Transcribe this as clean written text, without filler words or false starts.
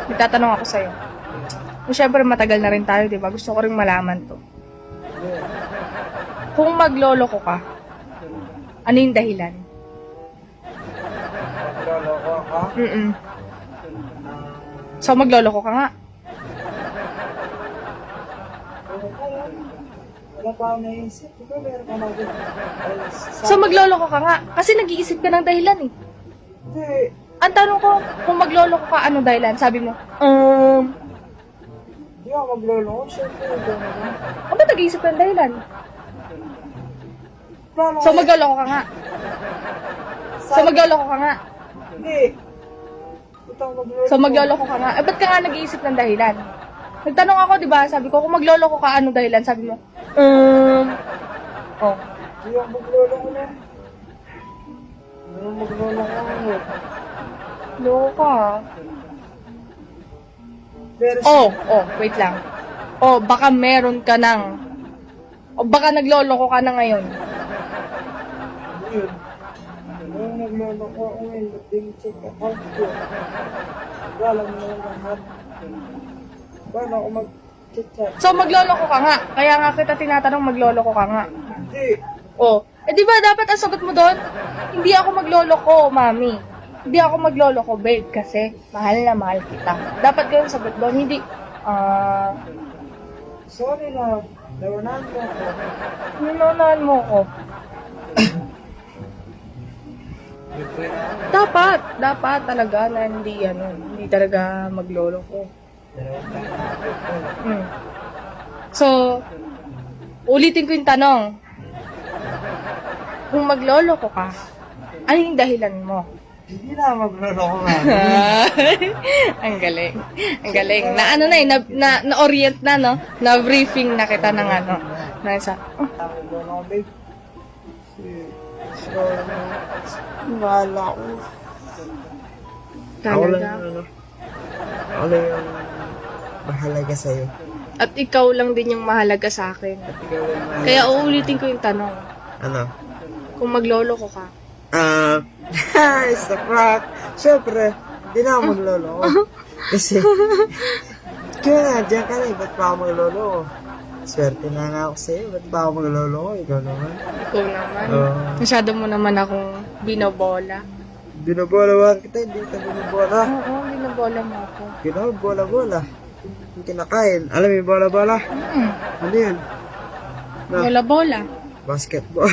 May tatanong ako sa'yo. Kung syempre matagal na rin tayo, di ba? Gusto ko rin malaman to. Kung magloloko ka, ano yung dahilan? Magloloko ka? So, magloloko ka nga. Wala pa ako naisip. Ikaw, meron ka natin. So, magloloko ka nga. Kasi nag-iisip ka ng dahilan eh. Hindi. Ang tanong ko, kung magloloko ka, ano dahilan? Sabi mo, Hindi ako magloloko. Siyempre, gano'n. ba't nag-iisip ka ng dahilan? Plano So, magloloko ka nga. So, magloloko ka nga. Hindi. Ito ako magloloko. So, magloloko ka nga. Eh, ba't ka nga nag-iisip ng dahilan? Nagtanong ako, di ba? Sabi ko, kung magloloko ka, ano dahilan? Sabi mo, oh. Hindi ako magloloko na. Hindi ako magloloko na. Loko ka. Pero Wait lang. Baka meron ka ng, baka nagloloko ka na ngayon. yun. Nung nagloloko ako ngayon, nag-check account ko. Wala mo naman lahat. Paano ako mag-check? So, magloloko ka nga. Kaya nga kita tinatanong, magloloko ka nga. Hindi. Di ba dapat ang sagot mo doon? Hindi ako magloloko, mami. Hindi ako magloloko, babe, kasi mahal na mahal kita. Dapat ganun sagot doon, hindi, Sorry na. Nawanan mo ako. ninunahan mo ko. Dapat talaga na hindi talaga magloloko. So, ulitin ko yung tanong. Kung magloloko ka, ano yung dahilan mo? Hindi na magloloko na. Ang galing. Ang galing. Na-orient na, no? Na-briefing na kita ng na isa. Magloloko, babe. Sorry na. Wala ko. Ako lang Talaga. ako lang yung mahalaga sa'yo. At ikaw lang din yung mahalaga sa akin. Ikaw lang mahalaga. Kaya uulitin ko yung tanong. Ano? Kung magloloko ka, It's a prank. Siyempre, di na ako magloloko. Kasi, kaya diyan ka na, ba't pa ako magloloko? Swerte na nga ako sa'yo, ba't pa ako magloloko? Ikaw naman. ikaw naman. Oo. Masyado mo naman akong binobola. Binabola kita, hindi kita binabola. Oo, binobola mo ako. Bola-bola. Yung kinakain. Alam mo yung bola-bola? Ano yan? Na, Bola-bola. basketball.